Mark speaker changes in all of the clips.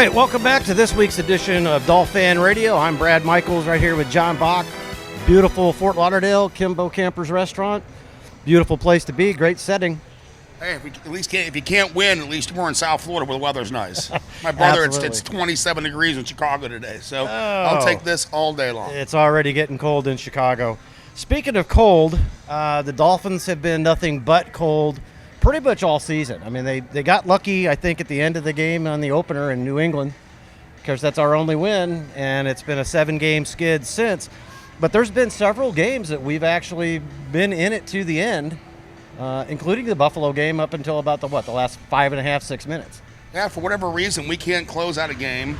Speaker 1: right, welcome back to this week's edition of Dolphin Radio. I'm Brad Michaels right here with John Bach. Beautiful Fort Lauderdale, Kimbo Campers Restaurant. Beautiful place to be, great setting.
Speaker 2: Hey, if you can't win, at least we're in South Florida where the weather's nice. My brother, it's 27 degrees in Chicago today, so I'll take this all day long.
Speaker 1: It's already getting cold in Chicago. Speaking of cold, the Dolphins have been nothing but cold pretty much all season. I mean, they got lucky, I think, at the end of the game on the opener in New England, because that's our only win, and it's been a 7-game skid since. But there's been several games that we've actually been in it to the end, including the Buffalo game up until about the last 5.5, 6 minutes.
Speaker 2: Yeah, for whatever reason, we can't close out a game.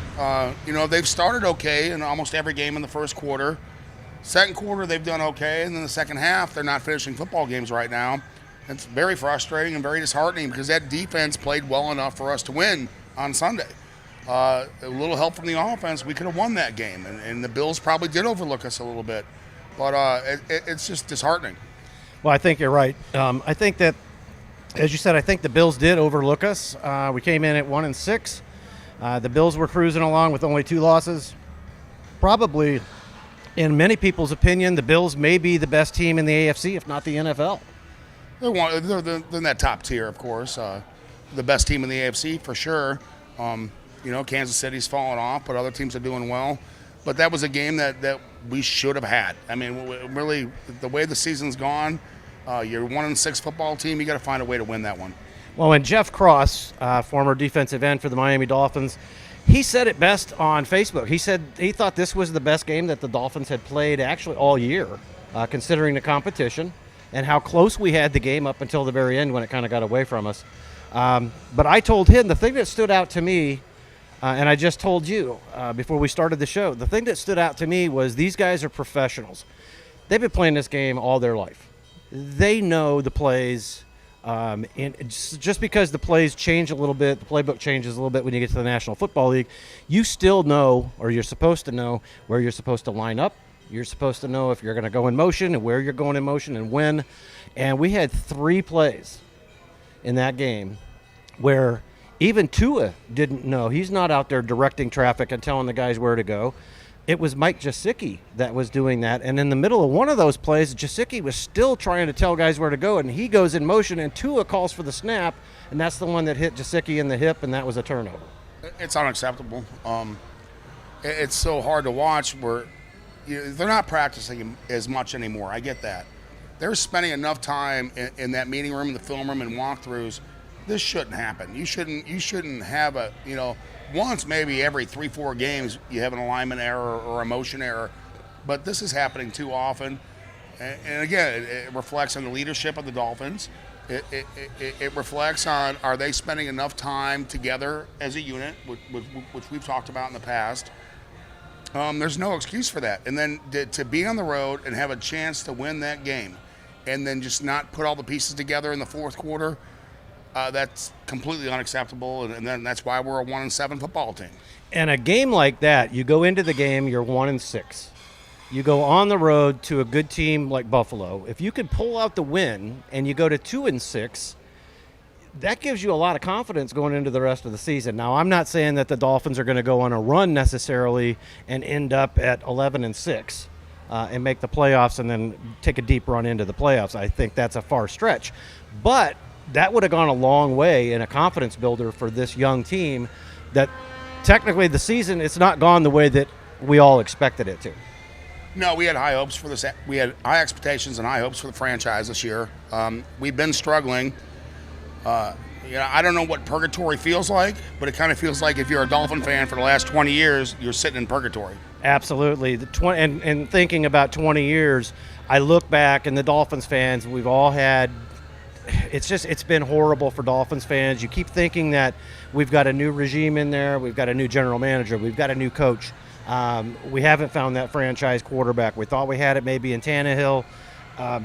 Speaker 2: They've started okay in almost every game in the first quarter. Second quarter, they've done okay, and then the second half, they're not finishing football games right now. It's very frustrating and very disheartening because that defense played well enough for us to win on Sunday. A little help from the offense, we could have won that game, and the Bills probably did overlook us a little bit. But it's just disheartening.
Speaker 1: Well, I think you're right. I think that, as you said, I think the Bills did overlook us. We came in at 1-6. The Bills were cruising along with only 2 losses. Probably, in many people's opinion, the Bills may be the best team in the AFC, if not the NFL.
Speaker 2: They're in that top tier, of course. The best team in the AFC, for sure. Kansas City's fallen off, but other teams are doing well. But that was a game that we should have had. I mean, really, the way the season's gone, you're 1-6 football team, you got to find a way to win that one.
Speaker 1: Well, and Jeff Cross, former defensive end for the Miami Dolphins, he said it best on Facebook. He said he thought this was the best game that the Dolphins had played actually all year, considering the competition and how close we had the game up until the very end when it kind of got away from us. But I told him the thing that stood out to me, and I just told you before we started the show, the thing that stood out to me was these guys are professionals. They've been playing this game all their life. They know the plays. And just because the plays change a little bit, the playbook changes a little bit when you get to the National Football League, you still know, or you're supposed to know, where you're supposed to line up. You're supposed to know if you're going to go in motion and where you're going in motion and when. And we had 3 plays in that game where even Tua didn't know. He's not out there directing traffic and telling the guys where to go. It was Mike Gesicki that was doing that. And in the middle of one of those plays, Gesicki was still trying to tell guys where to go, and he goes in motion, and Tua calls for the snap, and that's the one that hit Gesicki in the hip, and that was a turnover.
Speaker 2: It's unacceptable. It's so hard to watch where they're not practicing as much anymore. I get that. They're spending enough time in that meeting room, in the film room, and walkthroughs. This shouldn't happen. You shouldn't have once maybe every 3-4 games you have an alignment error or a motion error, but this is happening too often. And again, it reflects on the leadership of the Dolphins. It reflects on, are they spending enough time together as a unit, which we've talked about in the past. There's no excuse for that. And then to be on the road and have a chance to win that game and then just not put all the pieces together in the fourth quarter, that's completely unacceptable. And then that's why we're a 1-7 football team.
Speaker 1: And a game like that, you go into the game, you're 1-6. You go on the road to a good team like Buffalo. If you could pull out the win and you go to 2-6, that gives you a lot of confidence going into the rest of the season. Now, I'm not saying that the Dolphins are going to go on a run necessarily and end up at 11-6 and make the playoffs and then take a deep run into the playoffs. I think that's a far stretch. But that would have gone a long way in a confidence builder for this young team that technically the season, it's not gone the way that we all expected it to.
Speaker 2: No, we had high hopes for this. We had high expectations and high hopes for the franchise this year. We've been struggling. I don't know what purgatory feels like, but it kind of feels like if you're a Dolphin fan for the last 20 years, you're sitting in purgatory.
Speaker 1: Absolutely. And thinking about 20 years, I look back, and the Dolphins fans, we've all had – it's been horrible for Dolphins fans. You keep thinking that we've got a new regime in there, we've got a new general manager, we've got a new coach. We haven't found that franchise quarterback. We thought we had it maybe in Tannehill.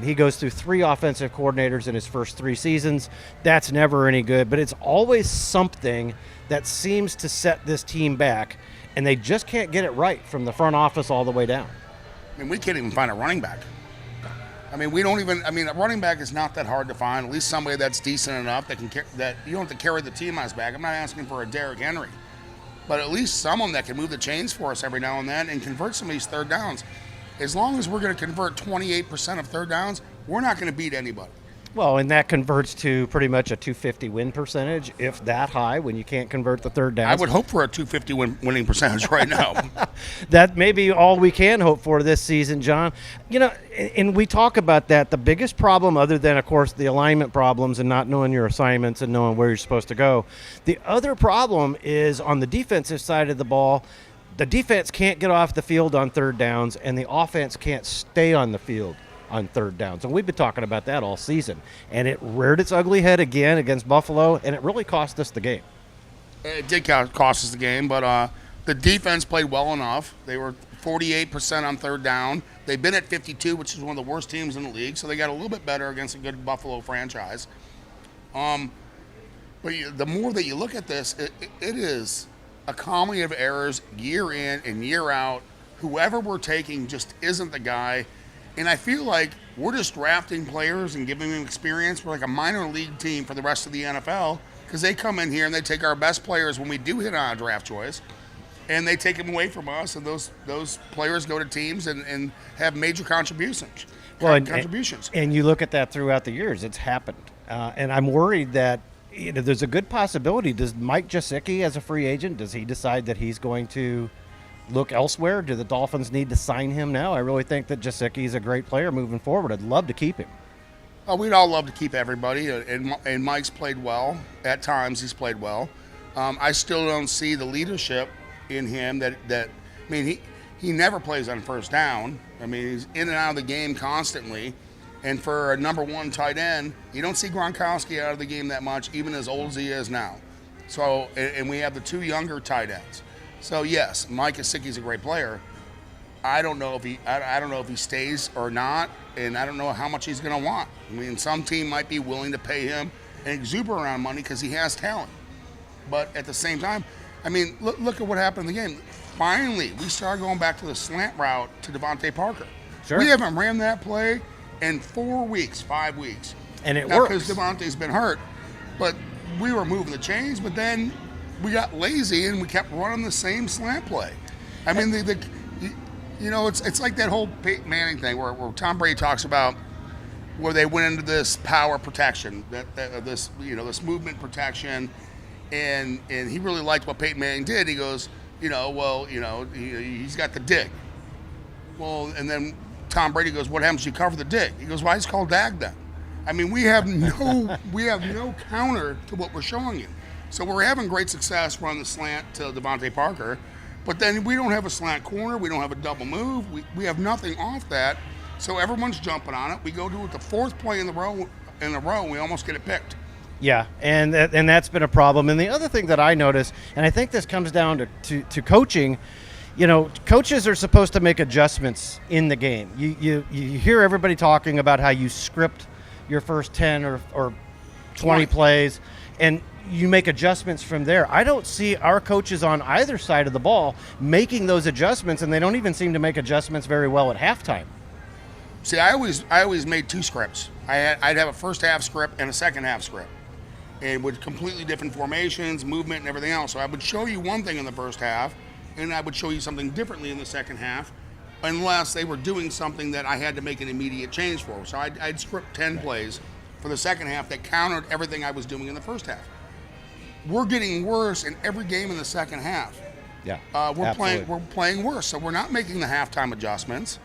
Speaker 1: He goes through 3 offensive coordinators in his first 3 seasons. That's never any good, but it's always something that seems to set this team back, and they just can't get it right from the front office all the way down.
Speaker 2: I mean, we can't even find a running back. I mean, a running back is not that hard to find, at least somebody that's decent enough that you don't have to carry the team on his back. I'm not asking for a Derrick Henry. but at least someone that can move the chains for us every now and then and convert some of these third downs. As long as we're going to convert 28% of third downs, we're not going to beat anybody.
Speaker 1: Well, and that converts to pretty much a 250 win percentage, if that high, when you can't convert the third downs.
Speaker 2: I would hope for a 250 winning percentage right now.
Speaker 1: That may be all we can hope for this season, John. You know, and we talk about that. The biggest problem, other than, of course, the alignment problems and not knowing your assignments and knowing where you're supposed to go, the other problem is on the defensive side of the ball. The defense can't get off the field on third downs, and the offense can't stay on the field on third downs. And we've been talking about that all season. And it reared its ugly head again against Buffalo, and it really cost us the game.
Speaker 2: It did cost us the game, but the defense played well enough. They were 48% on third down. They've been at 52, which is one of the worst teams in the league, so they got a little bit better against a good Buffalo franchise. But the more that you look at this, it is a comedy of errors year in and year out. Whoever we're taking just isn't the guy. And I feel like we're just drafting players and giving them experience. We're like a minor league team for the rest of the NFL because they come in here and they take our best players when we do hit on a draft choice, and they take them away from us, and those players go to teams and have major contributions.
Speaker 1: And you look at that throughout the years. It's happened. And I'm worried that there's a good possibility. Does Mike Gesicki, as a free agent, does he decide that he's going to look elsewhere? Do the Dolphins need to sign him now? I really think that Gesicki is a great player moving forward. I'd love to keep him.
Speaker 2: Oh, we'd all love to keep everybody, and Mike's played well. At times, he's played well. I still don't see the leadership in him that I mean, he never plays on first down. I mean, he's in and out of the game constantly. And for a number one tight end, you don't see Gronkowski out of the game that much, even as old as he is now. So, and we have the two younger tight ends. So yes, Mike Gesicki's a great player. I don't know if he stays or not, and I don't know how much he's going to want. I mean, some team might be willing to pay him an exuberant amount of money because he has talent. But at the same time, I mean, look at what happened in the game. Finally, we started going back to the slant route to Devontae Parker.
Speaker 1: Sure.
Speaker 2: We haven't ran that play in 5 weeks.
Speaker 1: And it
Speaker 2: now,
Speaker 1: works.
Speaker 2: Because Devontae's been hurt, but we were moving the chains, but then we got lazy and we kept running the same slant play. I mean, it's like that whole Peyton Manning thing where Tom Brady talks about where they went into this power protection, this movement protection, and he really liked what Peyton Manning did. He goes, he's got the dig. Well, and then Tom Brady goes, what happens if you cover the dig? He goes, why is it called dag then? I mean, we have no counter to what we're showing you. So we're having great success running the slant to Devontae Parker, but then we don't have a slant corner, we don't have a double move, we have nothing off that. So everyone's jumping on it. We go to it the fourth play in the row, and we almost get it picked.
Speaker 1: Yeah, and that's been a problem. And the other thing that I notice, and I think this comes down to coaching. Coaches are supposed to make adjustments in the game. You hear everybody talking about how you script your first 10 or 20 plays, and you make adjustments from there. I don't see our coaches on either side of the ball making those adjustments, and they don't even seem to make adjustments very well at halftime.
Speaker 2: See, I always made two scripts. I'd have a first half script and a second half script, and with completely different formations, movement, and everything else. So I would show you one thing in the first half, and I would show you something differently in the second half, unless they were doing something that I had to make an immediate change for. So I'd script 10 plays for the second half that countered everything I was doing in the first half. We're getting worse in every game in the second half.
Speaker 1: Yeah,
Speaker 2: we're playing worse. So we're not making the halftime adjustments.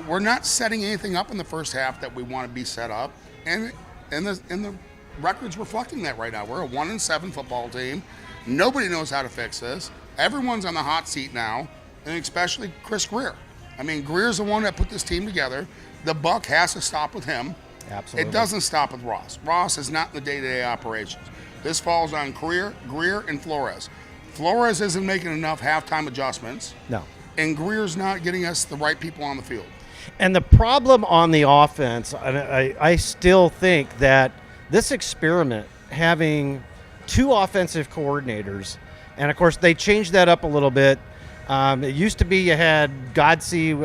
Speaker 2: We're not setting anything up in the first half that we want to be set up, and the record's reflecting that right now. We're a 1-7 football team. Nobody knows how to fix this. Everyone's on the hot seat now, and especially Chris Grier. I mean, Greer's the one that put this team together. The buck has to stop with him.
Speaker 1: Absolutely.
Speaker 2: It doesn't stop with Ross. Ross is not in the day-to-day operations. This falls on Grier, and Flores. Flores isn't making enough halftime adjustments.
Speaker 1: No.
Speaker 2: And Greer's not getting us the right people on the field.
Speaker 1: And the problem on the offense, I still think that this experiment, having two offensive coordinators, and of course they changed that up a little bit It used to be you had you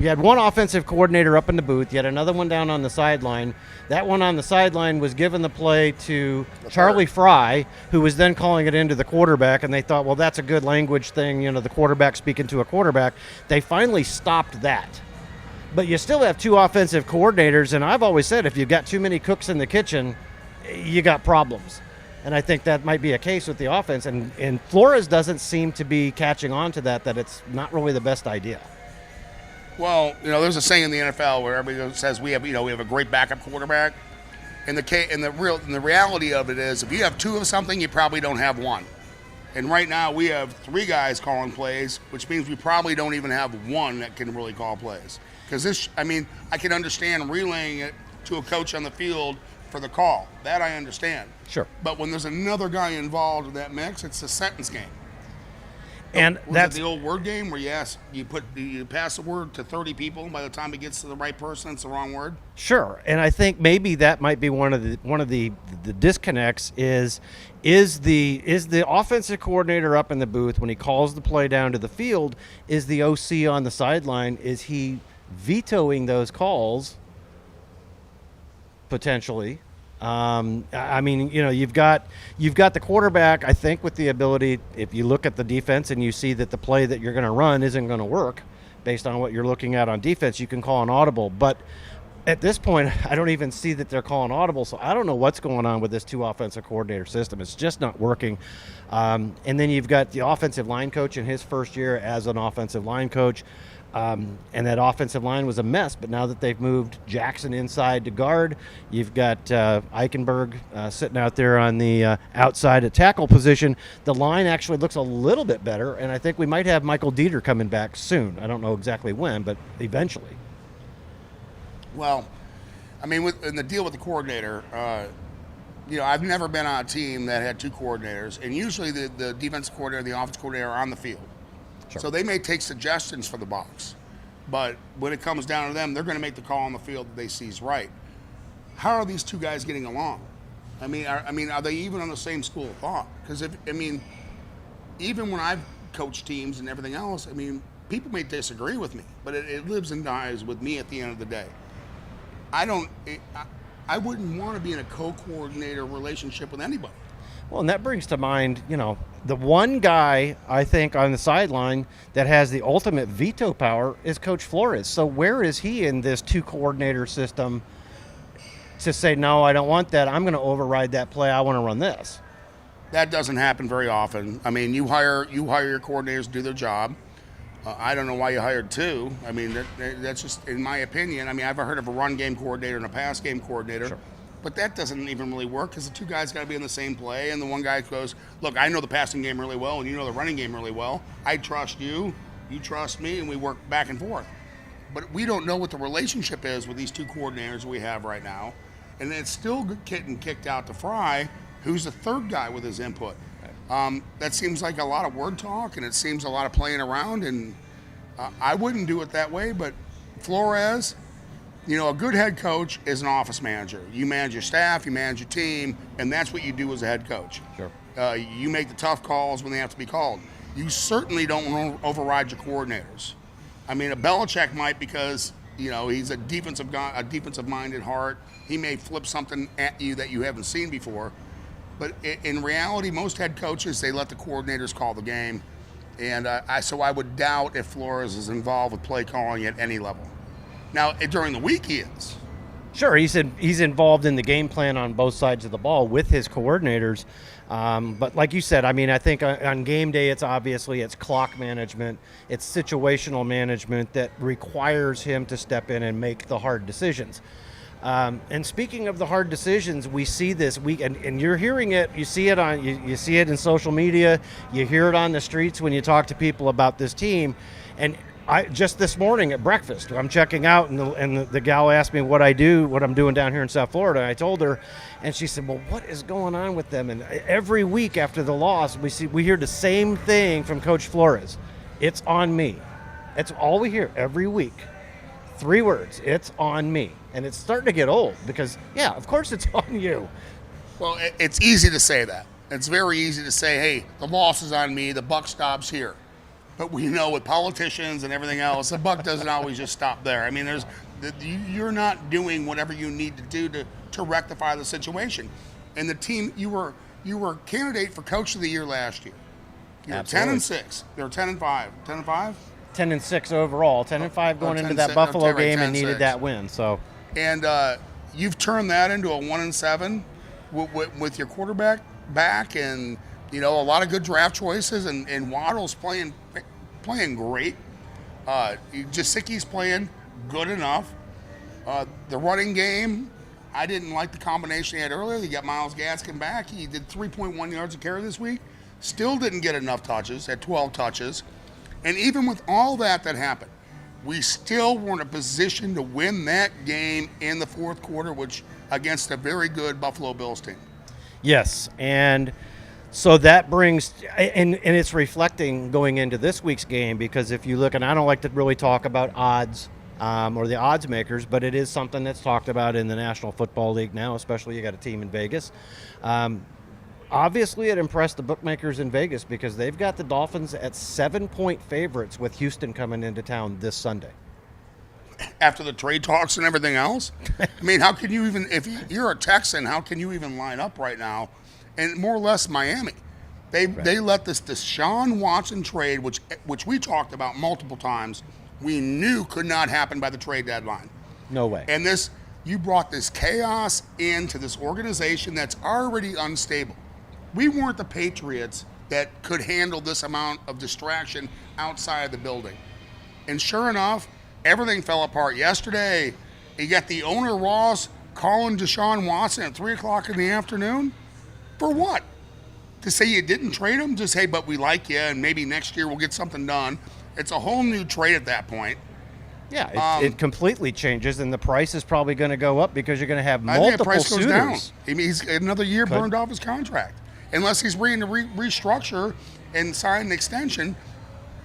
Speaker 1: had one offensive coordinator up in the booth. You had another one down on the sideline. That one on the sideline was given the play to Charlie Fry, who was then calling it into the quarterback, and they thought, well, that's a good language thing, the quarterback speaking to a quarterback. They finally stopped that. But you still have two offensive coordinators, and I've always said if you've got too many cooks in the kitchen, you got problems. And I think that might be a case with the offense. And Flores doesn't seem to be catching on to that it's not really the best idea.
Speaker 2: Well, there's a saying in the NFL where everybody says we have a great backup quarterback. And the reality of it is if you have two of something, you probably don't have one. And right now we have three guys calling plays, which means we probably don't even have one that can really call plays. Because I can understand relaying it to a coach on the field for the call. That I understand.
Speaker 1: Sure.
Speaker 2: But when there's another guy involved in that mix, it's a sentence game.
Speaker 1: And that's
Speaker 2: the old word game where you pass the word to 30 people, and by the time it gets to the right person, it's the wrong word.
Speaker 1: Sure. And I think maybe that might be one of the disconnects is the offensive coordinator up in the booth when he calls the play down to the field, is the OC on the sideline, is he vetoing those calls potentially? You've got the quarterback, I think, with the ability, if you look at the defense and you see that the play that you're going to run isn't going to work based on what you're looking at on defense, you can call an audible. But at this point, I don't even see that they're calling audible, so I don't know what's going on with this two offensive coordinator system. It's just not working. And then you've got the offensive line coach in his first year as an offensive line coach. And that offensive line was a mess, but now that they've moved Jackson inside to guard, you've got Eichenberg sitting out there on the outside at tackle position. The line actually looks a little bit better, and I think we might have Michael Dieter coming back soon. I don't know exactly when, but eventually.
Speaker 2: Well, in the deal with the coordinator, I've never been on a team that had two coordinators, and usually the defensive coordinator and the offensive coordinator are on the field. Sure. So they may take suggestions for the box, but when it comes down to them, they're going to make the call on the field that they see is right. How are these two guys getting along? Are they even on the same school of thought? Because even when I've coached teams and everything else, people may disagree with me, but it lives and dies with me at the end of the day. I wouldn't want to be in a co-coordinator relationship with anybody.
Speaker 1: Well, and that brings to mind, the one guy, I think, on the sideline that has the ultimate veto power is Coach Flores. So where is he in this two-coordinator system to say, no, I don't want that. I'm going to override that play. I want to run this.
Speaker 2: That doesn't happen very often. You hire your coordinators to do their job. I don't know why you hired two. That's just, in my opinion. I've heard of a run game coordinator and a pass game coordinator. Sure. But that doesn't even really work because the two guys got to be in the same play, and the one guy goes, look, I know the passing game really well, and you know the running game really well. I trust you, you trust me, and we work back and forth. But we don't know what the relationship is with these two coordinators we have right now, and it's still getting kicked out to Fry, who's the third guy with his input. That seems like a lot of word talk, and it seems a lot of playing around, and I wouldn't do it that way, but Flores, a good head coach is an office manager. You manage your staff, you manage your team, and that's what you do as a head coach.
Speaker 1: Sure.
Speaker 2: You make the tough calls when they have to be called. You certainly don't override your coordinators. A Belichick might because, he's a defensive guy, a defensive-minded heart. He may flip something at you that you haven't seen before. But in reality, most head coaches, they let the coordinators call the game. And so I would doubt if Flores is involved with play calling at any level. Now, during the week, he is.
Speaker 1: Sure, he's involved in the game plan on both sides of the ball with his coordinators. But like you said, I think on game day, it's clock management, it's situational management that requires him to step in and make the hard decisions. And speaking of the hard decisions, we see this week, and you're hearing it. You see it you see it in social media. You hear it on the streets when you talk to people about this team. And I just this morning at breakfast, I'm checking out, and the gal asked me what I'm doing down here in South Florida. I told her, and she said, "Well, what is going on with them?" And every week after the loss, we hear the same thing from Coach Flores. It's on me. That's all we hear every week. 3 words. It's on me. And it's starting to get old because, yeah, of course it's on you.
Speaker 2: Well, it's easy to say that. It's very easy to say, hey, the loss is on me. The buck stops here. But we know with politicians and everything else, the buck doesn't always just stop there. I mean, you're not doing whatever you need to do to rectify the situation. And the team, you were a candidate for Coach of the Year last year. You were 10-6. They were 10-5. 10-5.
Speaker 1: 10-6 overall. 10-5 going into that Buffalo game and needed that win. So.
Speaker 2: And you've turned that into a 1-7 with your quarterback back, and a lot of good draft choices, and Waddle's playing great. Jasicki's playing good enough. The running game, I didn't like the combination he had earlier. You got Myles Gaskin back. He did 3.1 yards a carry this week. Still didn't get enough touches at 12 touches. And even with all that happened, we still were in a position to win that game in the fourth quarter, which against a very good Buffalo Bills team.
Speaker 1: Yes, and so that brings, and it's reflecting going into this week's game, because if you look, and I don't like to really talk about odds or the odds makers, but it is something that's talked about in the National Football League now, especially you got a team in Vegas. Obviously, it impressed the bookmakers in Vegas because they've got the Dolphins at 7-point favorites with Houston coming into town this Sunday.
Speaker 2: After the trade talks and everything else? I mean, how can you even, if you're a Texan, how can you even line up right now? And more or less Miami. They let this Deshaun Watson trade, which we talked about multiple times, we knew could not happen by the trade deadline.
Speaker 1: No way.
Speaker 2: And you brought this chaos into this organization that's already unstable. We weren't the Patriots that could handle this amount of distraction outside of the building. And sure enough, everything fell apart yesterday. You got the owner, Ross, calling Deshaun Watson at 3 o'clock in the afternoon. For what? To say you didn't trade him? Just, hey, but we like you, and maybe next year we'll get something done. It's a whole new trade at that point.
Speaker 1: Yeah, it completely changes, and the price is probably going to go up because you're going to have multiple
Speaker 2: I think the price
Speaker 1: suitors.
Speaker 2: goes down. I mean, he's another year burned off his contract. Unless he's ready to restructure and sign an extension,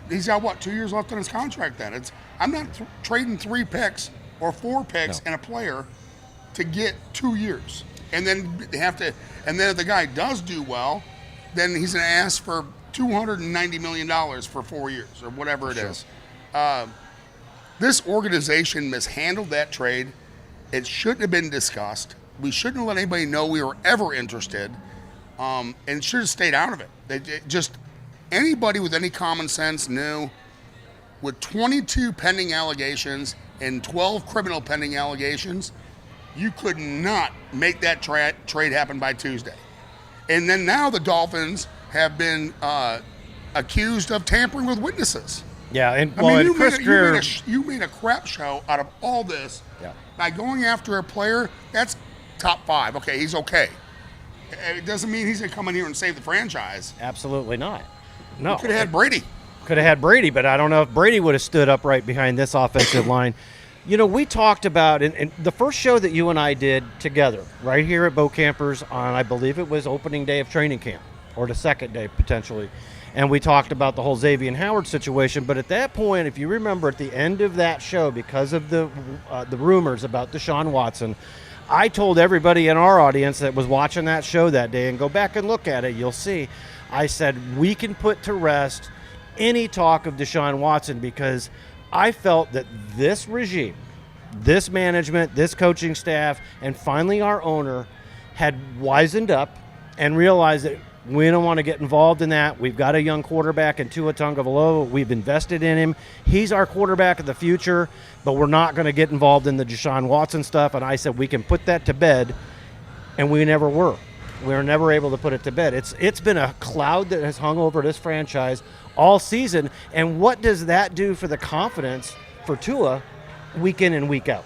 Speaker 2: he's got, 2 years left on his contract then. I'm not trading 3 picks or 4 picks and a player to get 2 years. And then they have to, and then if the guy does do well, then he's going to ask for $290 million for 4 years or whatever it is. This organization mishandled that trade. It shouldn't have been discussed. We shouldn't have let anybody know we were ever interested, and should have stayed out of it. Anybody with any common sense knew, with 22 pending allegations and 12 criminal pending allegations, you could not make that trade happen by Tuesday. And then now the Dolphins have been accused of tampering with witnesses.
Speaker 1: Yeah, and
Speaker 2: you made a crap show out of all this by going after a player that's top 5. Okay, he's okay. It doesn't mean he's going to come in here and save the franchise.
Speaker 1: Absolutely not. No.
Speaker 2: Could have had Brady.
Speaker 1: Could have had Brady, but I don't know if Brady would have stood up right behind this offensive line. We talked about, and the first show that you and I did together, right here at Bo Campers on, I believe it was opening day of training camp, or the second day potentially, and we talked about the whole Xavier Howard situation. But at that point, if you remember, at the end of that show, because of the rumors about Deshaun Watson, I told everybody in our audience that was watching that show that day, and go back and look at it, you'll see, I said we can put to rest any talk of Deshaun Watson, because I felt that this regime, this management, this coaching staff, and finally our owner had wisened up and realized that we don't want to get involved in that. We've got a young quarterback in Tua Tagovailoa. We've invested in him. He's our quarterback of the future, but we're not going to get involved in the Deshaun Watson stuff. And I said we can put that to bed, and we never were. We were never able to put it to bed. It's been a cloud that has hung over this franchise all season. And what does that do for the confidence for Tua week in and week out?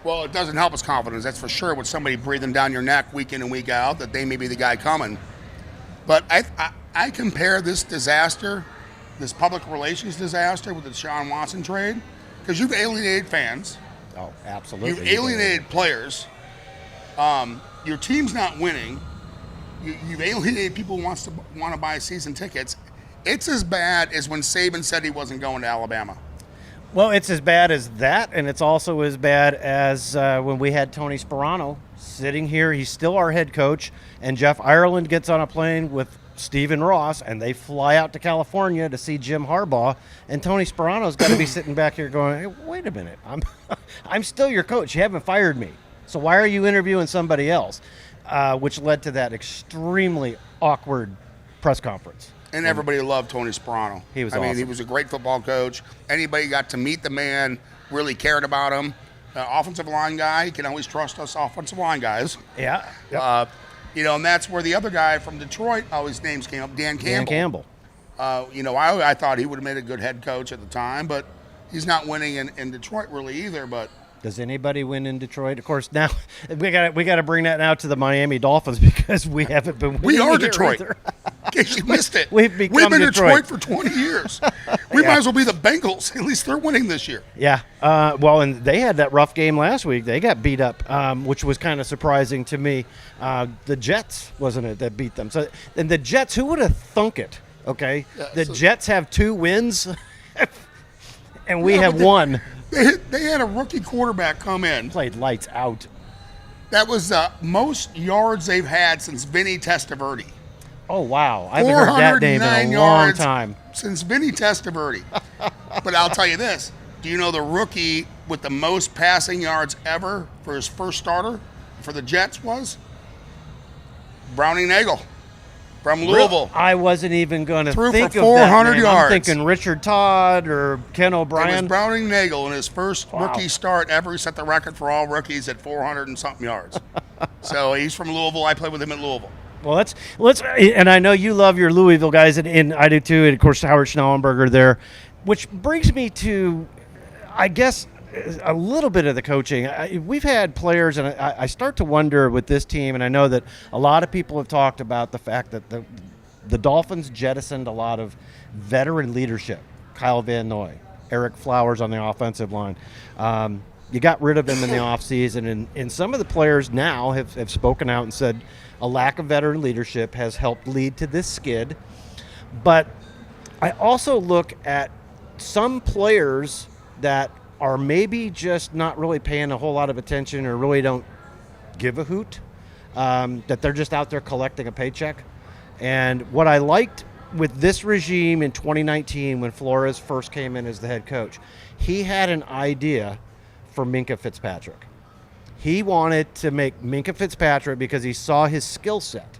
Speaker 2: Well, it doesn't help his confidence, that's for sure, with somebody breathing down your neck week in and week out that they may be the guy coming. But I compare this disaster, this public relations disaster with the Deshaun Watson trade, because you've alienated fans.
Speaker 1: Oh, absolutely.
Speaker 2: You've alienated players. Your team's not winning. You've alienated people who want to buy season tickets. It's as bad as when Saban said he wasn't going to Alabama.
Speaker 1: Well, it's as bad as that, and it's also as bad as when we had Tony Sparano sitting here. He's still our head coach, and Jeff Ireland gets on a plane with Stephen Ross, and they fly out to California to see Jim Harbaugh, and Tony Sperano's got to be sitting back here going, hey, wait a minute, I'm still your coach. You haven't fired me. So why are you interviewing somebody else? Which led to that extremely awkward press conference.
Speaker 2: And everybody loved Tony Sperano.
Speaker 1: He was
Speaker 2: I mean,
Speaker 1: awesome.
Speaker 2: he was a great football coach. Anybody got to meet the man, really cared about him. Offensive line guy, you can always trust us offensive line guys.
Speaker 1: Yeah. Yep.
Speaker 2: And that's where the other guy from Detroit, his names came up, Dan Campbell.
Speaker 1: Dan Campbell.
Speaker 2: I thought he would have made a good head coach at the time, but he's not winning in Detroit really either. But
Speaker 1: does anybody win in Detroit? Of course, now we got to bring that now to the Miami Dolphins because we haven't been winning.
Speaker 2: We are
Speaker 1: here
Speaker 2: Detroit.
Speaker 1: either.
Speaker 2: In case you missed it,
Speaker 1: We've
Speaker 2: been
Speaker 1: Detroit
Speaker 2: for 20 years. We might as well be the Bengals. At least they're winning this year.
Speaker 1: Yeah. And they had that rough game last week. They got beat up, which was kind of surprising to me. The Jets, wasn't it, that beat them? So, and the Jets, who would have thunk it? Okay, the Jets have 2 wins, and we have 1.
Speaker 2: They had a rookie quarterback come in.
Speaker 1: Played lights out.
Speaker 2: That was the most yards they've had since Vinny Testaverde.
Speaker 1: Oh, wow. I haven't heard that name in a long time.
Speaker 2: Since Vinny Testaverde. But I'll tell you this. Do you know the rookie with the most passing yards ever for his first starter for the Jets was? Browning Nagel from Louisville.
Speaker 1: I wasn't even going to
Speaker 2: Threw
Speaker 1: think
Speaker 2: for
Speaker 1: of that
Speaker 2: 400
Speaker 1: name.
Speaker 2: yards.
Speaker 1: I'm thinking Richard Todd or Ken O'Brien.
Speaker 2: It was Browning Nagel in his first rookie start ever. He set the record for all rookies at 400 and something yards. So he's from Louisville. I played with him at Louisville.
Speaker 1: Well, let's, and I know you love your Louisville guys, and I do too, and of course Howard Schnellenberger there, which brings me to, I guess, a little bit of the coaching. We've had players, and I start to wonder with this team, and I know that a lot of people have talked about the fact that the Dolphins jettisoned a lot of veteran leadership. Kyle Van Noy, Eric Flowers on the offensive line. You got rid of him in the offseason, and some of the players now have spoken out and said a lack of veteran leadership has helped lead to this skid. But I also look at some players that are maybe just not really paying a whole lot of attention or really don't give a hoot, that they're just out there collecting a paycheck. And what I liked with this regime in 2019 when Flores first came in as the head coach, he had an idea for Minkah Fitzpatrick. He wanted to make Minkah Fitzpatrick because he saw his skill set.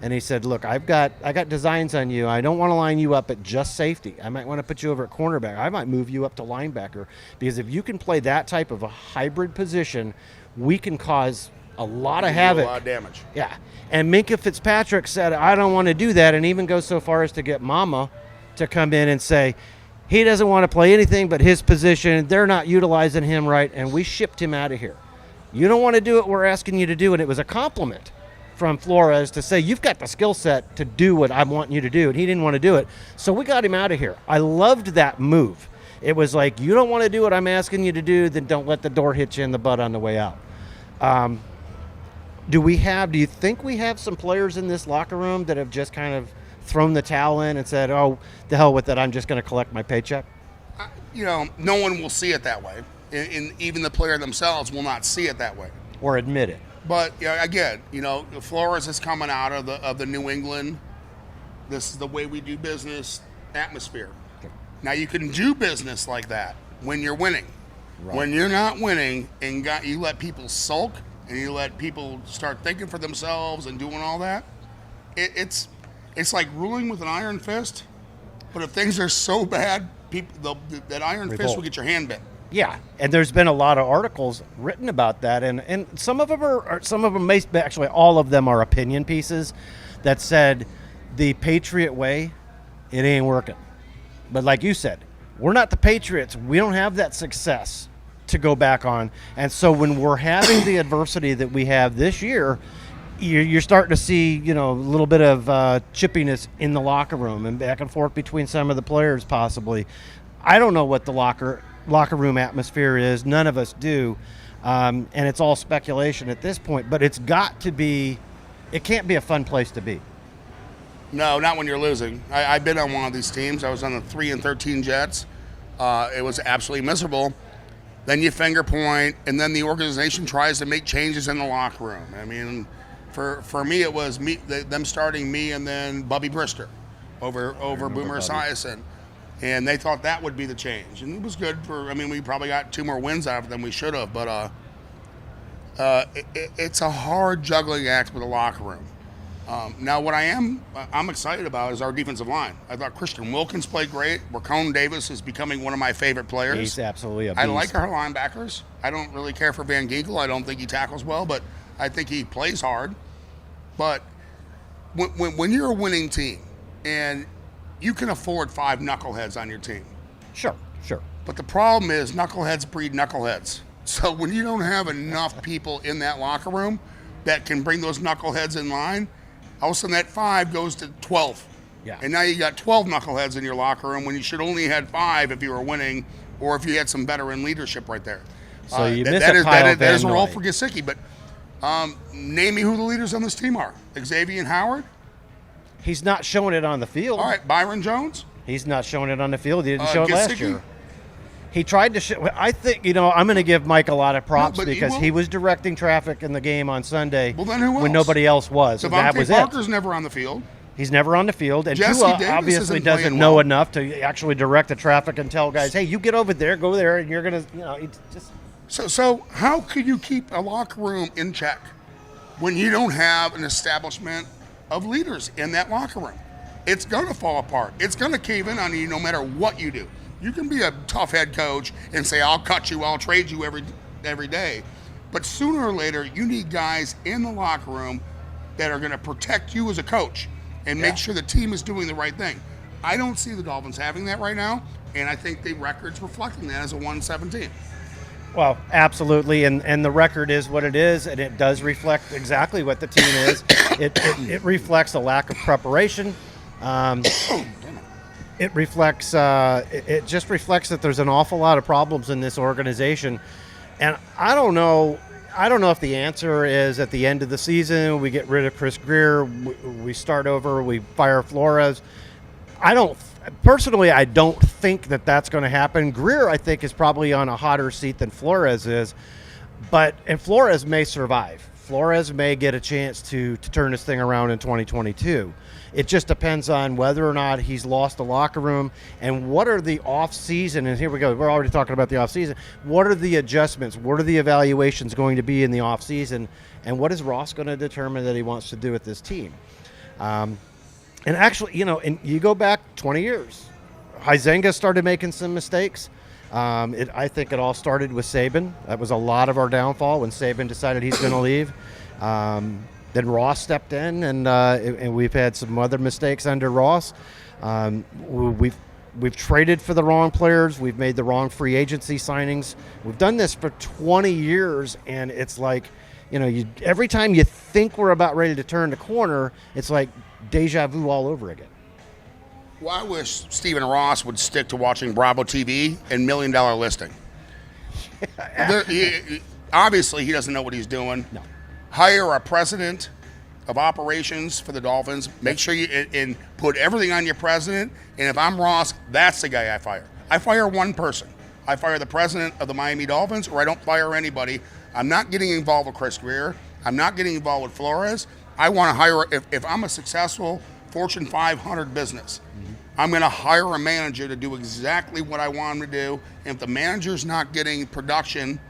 Speaker 1: And he said, look, I got designs on you. I don't want to line you up at just safety. I might want to put you over at cornerback. I might move you up to linebacker because if you can play that type of a hybrid position, we can cause a lot of havoc.
Speaker 2: A lot of damage.
Speaker 1: Yeah. And Minkah Fitzpatrick said, I don't want to do that, and even goes so far as to get Mama to come in and say, he doesn't want to play anything but his position. They're not utilizing him right, and we shipped him out of here. You don't want to do what we're asking you to do, and it was a compliment from Flores to say, you've got the skill set to do what I'm wanting you to do, and he didn't want to do it. So we got him out of here. I loved that move. It was like, you don't want to do what I'm asking you to do, then don't let the door hit you in the butt on the way out. Do you think we have some players in this locker room that have just kind of thrown the towel in and said, oh, the hell with it, I'm just going to collect my paycheck?
Speaker 2: No one will see it that way. And even the player themselves will not see it that way.
Speaker 1: Or admit it.
Speaker 2: But again, Flores is coming out of the New England, this is the way we do business atmosphere. Now you can do business like that when you're winning. Right. When you're not winning and you let people sulk and you let people start thinking for themselves and doing all that, it's like ruling with an iron fist. But if things are so bad, that iron fist will get your hand bit.
Speaker 1: Yeah, and there's been a lot of articles written about that, and some of them may actually all of them are opinion pieces that said the Patriot way, it ain't working. But like you said, we're not the Patriots. We don't have that success to go back on, and so when we're having the adversity that we have this year, you're starting to see a little bit of chippiness in the locker room and back and forth between some of the players possibly. I don't know what the locker room atmosphere is. None of us do. And it's all speculation at this point. But it can't be a fun place to be.
Speaker 2: No, not when you're losing. I've been on one of these teams. I was on the 3-13 Jets. It was absolutely miserable. Then you finger point, and then the organization tries to make changes in the locker room. I mean, For me, it was them starting me and then Bubby Brister over Boomer Esiason. And they thought that would be the change. And it was good we probably got 2 more wins out of it than we should have. But it's a hard juggling act with the locker room. Now, what I'm excited about is our defensive line. I thought Christian Wilkins played great. Raquan Davis is becoming one of my favorite players.
Speaker 1: He's absolutely a beast.
Speaker 2: I like our linebackers. I don't really care for Van Ginkel. I don't think he tackles well, but I think he plays hard. But when you're a winning team and you can afford 5 knuckleheads on your team.
Speaker 1: Sure.
Speaker 2: But the problem is knuckleheads breed knuckleheads. So when you don't have enough people in that locker room that can bring those knuckleheads in line, all of a sudden that 5 goes to 12.
Speaker 1: Yeah.
Speaker 2: And now you got 12 knuckleheads in your locker room when you should only had 5 if you were winning or if you had some veteran leadership right there.
Speaker 1: So you miss
Speaker 2: that
Speaker 1: a Kyle
Speaker 2: that is a
Speaker 1: Van
Speaker 2: role
Speaker 1: Noy.
Speaker 2: for Gesicki. But name me who the leaders on this team are. Xavier Howard?
Speaker 1: He's not showing it on the field.
Speaker 2: All right, Byron Jones?
Speaker 1: He's not showing it on the field. He didn't show it last
Speaker 2: Gesicki?
Speaker 1: year. He tried to show. I think, I'm going to give Mike a lot of props because he was directing traffic in the game on Sunday
Speaker 2: Well, then who else?
Speaker 1: when nobody else was. So that
Speaker 2: Devontae
Speaker 1: was
Speaker 2: Parker's
Speaker 1: it.
Speaker 2: never on the field.
Speaker 1: He's never on the field. And
Speaker 2: Jesse
Speaker 1: Tua
Speaker 2: Davis
Speaker 1: obviously
Speaker 2: isn't
Speaker 1: doesn't
Speaker 2: playing
Speaker 1: know
Speaker 2: well.
Speaker 1: enough to actually direct the traffic and tell guys, hey, you get over there, go there, and you're going to, it's just.
Speaker 2: So how could you keep a locker room in check when you don't have an establishment of leaders in that locker room? It's going to fall apart. It's going to cave in on you no matter what you do. You can be a tough head coach and say, I'll cut you, I'll trade you every day. But sooner or later, you need guys in the locker room that are going to protect you as a coach and make sure the team is doing the right thing. I don't see the Dolphins having that right now, and I think the record's reflecting that as a 1-17.
Speaker 1: Well, absolutely, and the record is what it is, and it does reflect exactly what the team is. It reflects a lack of preparation. It reflects. It just reflects that there's an awful lot of problems in this organization, and I don't know if the answer is at the end of the season we get rid of Chris Greer, we start over, we fire Flores. I don't think that that's going to happen. Greer, I think, is probably on a hotter seat than Flores is, and Flores may survive. Flores may get a chance to turn this thing around in 2022. It just depends on whether or not he's lost the locker room and what are the off-season, and here we go, we're already talking about the off-season. What are the adjustments? What are the evaluations going to be in the off-season? And what is Ross going to determine that he wants to do with this team? And actually, and you go back 20 years. Huizenga started making some mistakes. I think it all started with Saban. That was a lot of our downfall when Saban decided he's going to leave. Then Ross stepped in, and we've had some other mistakes under Ross. We've traded for the wrong players. We've made the wrong free agency signings. We've done this for 20 years, and it's like, every time you think we're about ready to turn the corner, it's like deja vu all over again.
Speaker 2: Well, I wish Stephen Ross would stick to watching Bravo TV and $1 Million Listing. Obviously, he doesn't know what he's doing.
Speaker 1: No.
Speaker 2: Hire a president of operations for the Dolphins. Make sure you and put everything on your president. And if I'm Ross, that's the guy I fire. I fire one person. I fire the president of the Miami Dolphins, or I don't fire anybody. I'm not getting involved with Chris Greer. I'm not getting involved with Flores. I want to hire, if I'm a successful Fortune 500 business, I'm going to hire a manager to do exactly what I want him to do. And if the manager's not getting production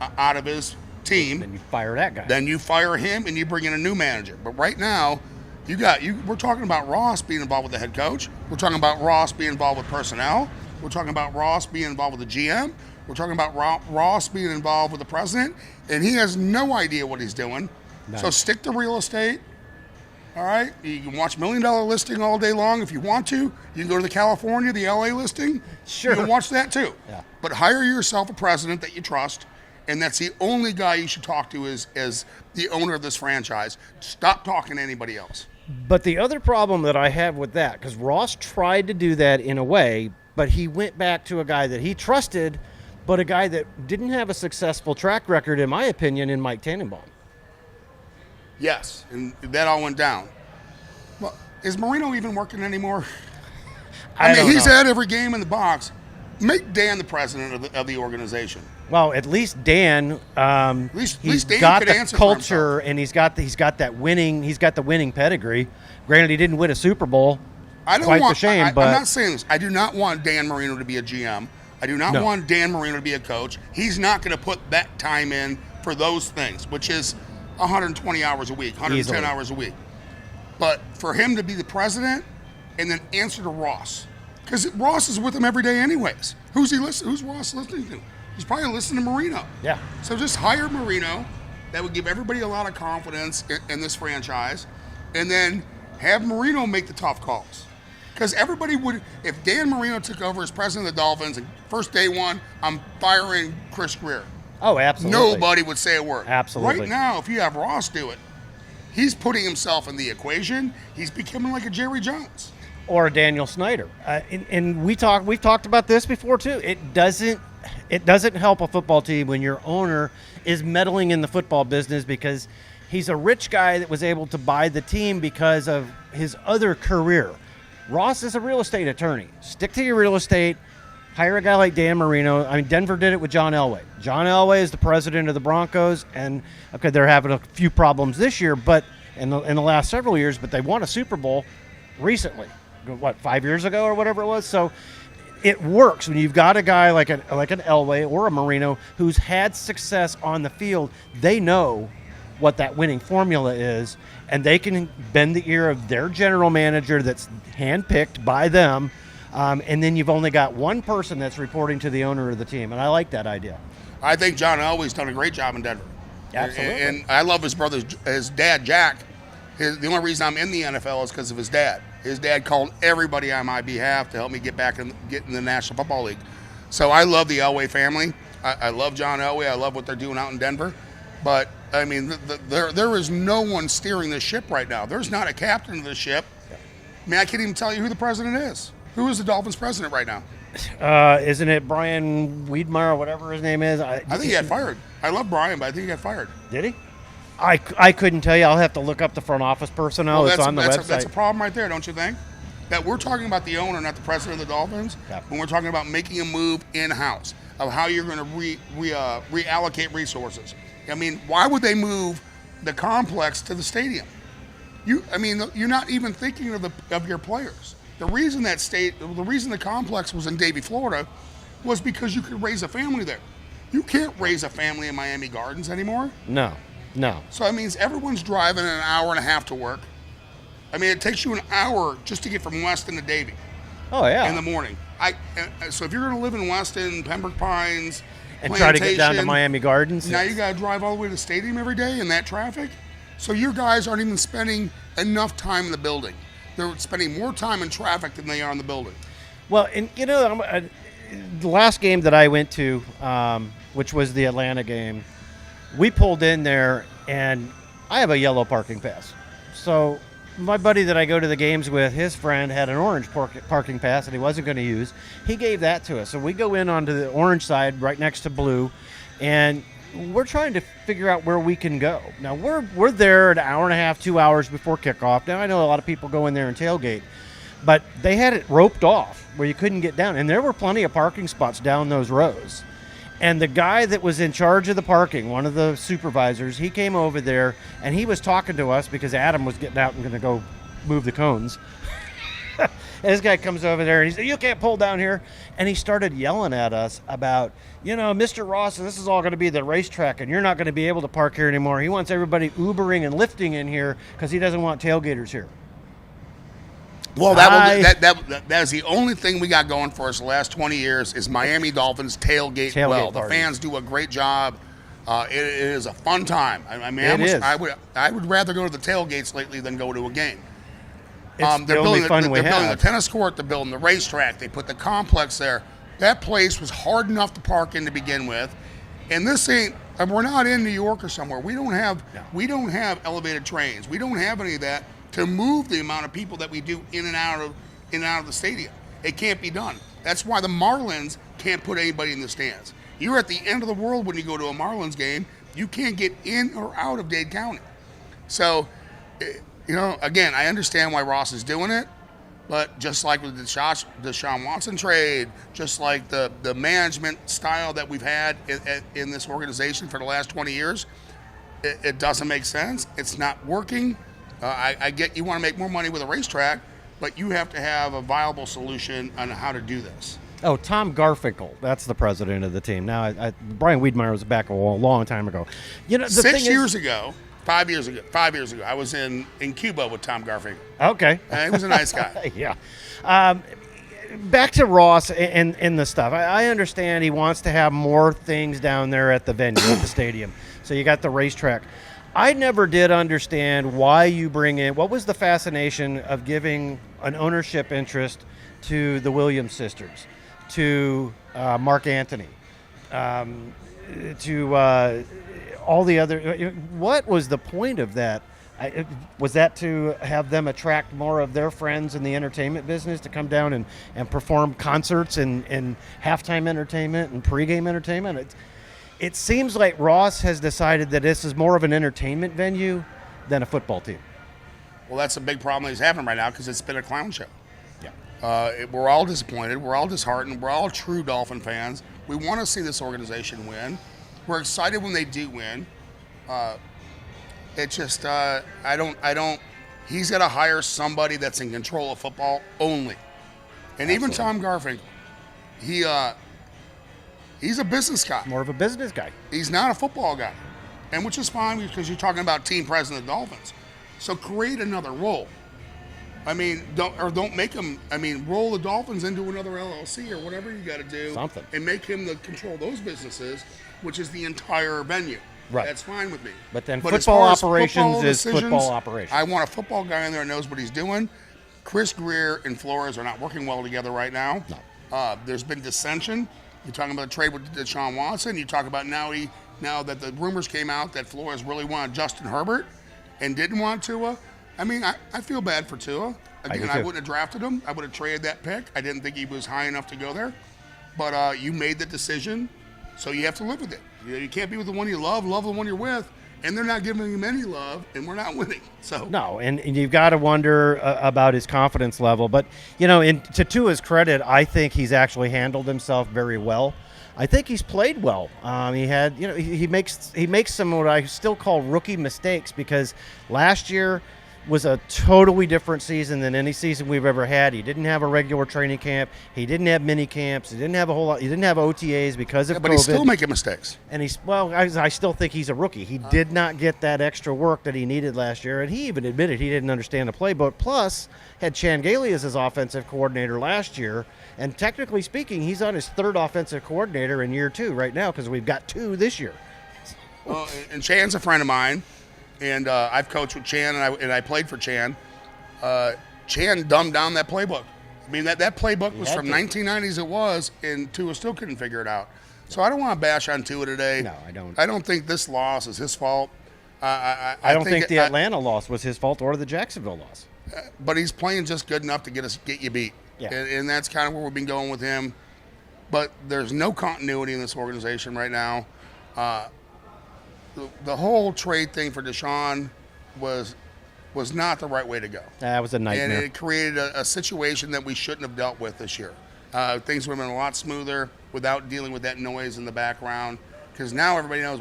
Speaker 2: out of his team,
Speaker 1: then you fire that guy.
Speaker 2: Then you fire him and you bring in a new manager. But right now, we're talking about Ross being involved with the head coach. We're talking about Ross being involved with personnel. We're talking about Ross being involved with the GM. We're talking about Ross being involved with the president. And he has no idea what he's doing. Nice. So stick to real estate. All right, you can watch $1 Million Listing all day long if you want to. You can go to the California, the LA listing.
Speaker 1: Sure.
Speaker 2: You can watch that too.
Speaker 1: Yeah.
Speaker 2: But hire yourself a president that you trust, and that's the only guy you should talk to as the owner of this franchise. Stop talking to anybody else.
Speaker 1: But the other problem that I have with that, because Ross tried to do that in a way, but he went back to a guy that he trusted, but a guy that didn't have a successful track record, in my opinion, in Mike Tannenbaum.
Speaker 2: Yes, and that all went down. Well, is Marino even working anymore? I mean, he's had every game in the box. Make Dan the president of the organization.
Speaker 1: Well, at least Dan,
Speaker 2: At least
Speaker 1: he's
Speaker 2: Dan
Speaker 1: got
Speaker 2: could
Speaker 1: the
Speaker 2: answer for
Speaker 1: culture, and he's got the winning pedigree. Granted, he didn't win a Super Bowl.
Speaker 2: I don't
Speaker 1: Quite
Speaker 2: want.
Speaker 1: the shame, but
Speaker 2: I'm not saying this. I do not want Dan Marino to be a GM. I do not
Speaker 1: No.
Speaker 2: want Dan Marino to be a coach. He's not going to put that time in for those things, which is 120 hours a week, 110
Speaker 1: Easily.
Speaker 2: hours a week. But for him to be the president and then answer to Ross, because Ross is with him every day anyways. Who's Ross listening to? He's probably listening to Marino.
Speaker 1: Yeah.
Speaker 2: So just hire Marino. That would give everybody a lot of confidence in this franchise. And then have Marino make the tough calls. Because everybody would, if Dan Marino took over as president of the Dolphins, and first day one, I'm firing Chris Greer.
Speaker 1: Oh, absolutely.
Speaker 2: Nobody would say a word.
Speaker 1: Absolutely.
Speaker 2: Right now, if you have Ross do it, he's putting himself in the equation. He's becoming like a Jerry Jones.
Speaker 1: Or a Daniel Snyder. And we've talked about this before too. It doesn't help a football team when your owner is meddling in the football business because he's a rich guy that was able to buy the team because of his other career. Ross is a real estate attorney. Stick to your real estate. Hire a guy like Dan Marino. I mean, Denver did it with John Elway. John Elway is the president of the Broncos, and okay, they're having a few problems this year, but in the last several years, but they won a Super Bowl recently. 5 years ago or whatever it was. So it works when you've got a guy like an Elway or a Marino who's had success on the field. They know what that winning formula is, and they can bend the ear of their general manager that's handpicked by them, and then you've only got one person that's reporting to the owner of the team, and I like that idea.
Speaker 2: I think John Elway's done a great job in Denver.
Speaker 1: Absolutely.
Speaker 2: And I love his dad, Jack. The only reason I'm in the NFL is because of his dad. His dad called everybody on my behalf to help me get back and get in the National Football League. So I love the Elway family. I love John Elway. I love what they're doing out in Denver. But, I mean, there is no one steering the ship right now. There's not a captain of the ship. I mean, I can't even tell you who the president is. Who is the Dolphins president right now?
Speaker 1: Isn't it Brian Wiedmeyer or whatever his name is?
Speaker 2: I think he got fired. I love Brian, but I think he got fired.
Speaker 1: Did he? I couldn't tell you. I'll have to look up the front office personnel.
Speaker 2: Well,
Speaker 1: it's on the website.
Speaker 2: That's a problem right there, don't you think? That we're talking about the owner, not the president of the Dolphins, when we're talking about making a move in-house of how you're going to reallocate resources. I mean, why would they move the complex to the stadium? You're not even thinking of your players. The reason the complex was in Davie, Florida, was because you could raise a family there. You can't raise a family in Miami Gardens anymore.
Speaker 1: No.
Speaker 2: So that means everyone's driving an hour and a half to work. I mean, it takes you an hour just to get from Weston to Davie.
Speaker 1: Oh, yeah.
Speaker 2: In the morning. So if you're going to live in Weston, Pembroke Pines,
Speaker 1: and try to get down to Miami Gardens.
Speaker 2: Now you got to drive all the way to the stadium every day in that traffic. So your guys aren't even spending enough time in the building. They're spending more time in traffic than they are in the building.
Speaker 1: Well, and the last game that I went to, which was the Atlanta game, we pulled in there, and I have a yellow parking pass. So my buddy that I go to the games with, his friend had an orange parking pass that he wasn't going to use. He gave that to us. So we go in onto the orange side right next to blue, and we're trying to figure out where we can go. Now, we're there an hour and a half, 2 hours before kickoff. Now, I know a lot of people go in there and tailgate, but they had it roped off where you couldn't get down, and there were plenty of parking spots down those rows. And the guy that was in charge of the parking, one of the supervisors, he came over there, and he was talking to us because Adam was getting out and going to go move the cones. And this guy comes over there, and he said, "You can't pull down here." And he started yelling at us about, Mr. Ross, this is all going to be the racetrack, and you're not going to be able to park here anymore. He wants everybody Ubering and lifting in here because he doesn't want tailgaters here.
Speaker 2: Well, that is the only thing we got going for us the last 20 years is Miami Dolphins tailgate well. The fans do a great job. It is a fun time. I would rather go to the tailgates lately than go to a game.
Speaker 1: It's the only fun we have.
Speaker 2: They're building the tennis court. They're building the racetrack. They put the complex there. That place was hard enough to park in to begin with. And this ain't. We're not in New York or somewhere. We don't have elevated trains. We don't have any of that to move the amount of people that we do in and out of the stadium. It can't be done. That's why the Marlins can't put anybody in the stands. You're at the end of the world when you go to a Marlins game. You can't get in or out of Dade County. So, again, I understand why Ross is doing it, But just like with the Deshaun Watson trade, just like the management style that we've had in this organization for the last 20 years, it doesn't make sense. It's not working. I get you want to make more money with a racetrack, but you have to have a viable solution on how to do this.
Speaker 1: Oh, Tom Garfinkel, that's the president of the team. Now, Brian Wiedemeyer was back a long time ago. You know, the
Speaker 2: 6 years ago, 5 years ago, I was in Cuba with Tom Garfinkel.
Speaker 1: Okay.
Speaker 2: And he was a nice guy.
Speaker 1: Yeah. Back to Ross and the stuff. I understand he wants to have more things down there at the venue, at the stadium. So you got the racetrack. I never did understand why you bring in, what was the fascination of giving an ownership interest to the Williams sisters, to Mark Antony, to all the other, what was the point of that? Was that to have them attract more of their friends in the entertainment business to come down and perform concerts and halftime entertainment and pregame entertainment? It seems like Ross has decided that this is more of an entertainment venue than a football team.
Speaker 2: Well, that's a big problem he's having right now because it's been a clown show.
Speaker 1: Yeah.
Speaker 2: We're all disappointed. We're all disheartened. We're all true Dolphin fans. We want to see this organization win. We're excited when they do win. It's just, he's got to hire somebody that's in control of football only. And even Tom Garfinkel, he's a business guy.
Speaker 1: More of a business guy.
Speaker 2: He's not a football guy. And which is fine because you're talking about team president of the Dolphins. So create another role. I mean, don't make him, roll the Dolphins into another LLC or whatever you got to do.
Speaker 1: Something.
Speaker 2: And make him the control those businesses, which is the entire venue.
Speaker 1: Right.
Speaker 2: That's fine with me.
Speaker 1: But then
Speaker 2: as
Speaker 1: football
Speaker 2: far as
Speaker 1: operations is
Speaker 2: decisions,
Speaker 1: football operations.
Speaker 2: I want a football guy in there that knows what he's doing. Chris Greer and Flores are not working well together right now.
Speaker 1: No.
Speaker 2: There's been dissension. You're talking about the trade with Deshaun Watson. You talk about now that the rumors came out that Flores really wanted Justin Herbert and didn't want Tua. I feel bad for Tua. Again, I wouldn't have drafted him. I would have traded that pick. I didn't think he was high enough to go there. But you made the decision, so you have to live with it. You can't be with the one you love the one you're with, and they're not giving him any love, and we're not winning. So
Speaker 1: no, and you've got to wonder about his confidence level. But, to Tua's credit, I think he's actually handled himself very well. I think he's played well. He makes some what I still call rookie mistakes because last year was a totally different season than any season we've ever had. He didn't have a regular training camp. He didn't have mini camps. He didn't have a whole lot. He didn't have OTAs because of COVID.
Speaker 2: But he's still making mistakes.
Speaker 1: And I still think he's a rookie. He did not get that extra work that he needed last year, and he even admitted he didn't understand the playbook. Plus, had Chan Gailey as his offensive coordinator last year, and technically speaking, he's on his third offensive coordinator in year 2 right now because we've got 2 this year.
Speaker 2: Well, and Chan's a friend of mine. And I've coached with Chan, and I played for Chan. Chan dumbed down that playbook. That playbook was from 1990s. And Tua still couldn't figure it out. So I don't want to bash on Tua today.
Speaker 1: No, I don't.
Speaker 2: I don't think this loss is his fault.
Speaker 1: I don't think the Atlanta loss was his fault or the Jacksonville loss.
Speaker 2: But he's playing just good enough to get you beat.
Speaker 1: Yeah.
Speaker 2: And that's kind of where we've been going with him. But there's no continuity in this organization right now. The whole trade thing for Deshaun was not the right way to go.
Speaker 1: That was a nightmare.
Speaker 2: And it created a situation that we shouldn't have dealt with this year. Things would have been a lot smoother without dealing with that noise in the background. Because now everybody knows,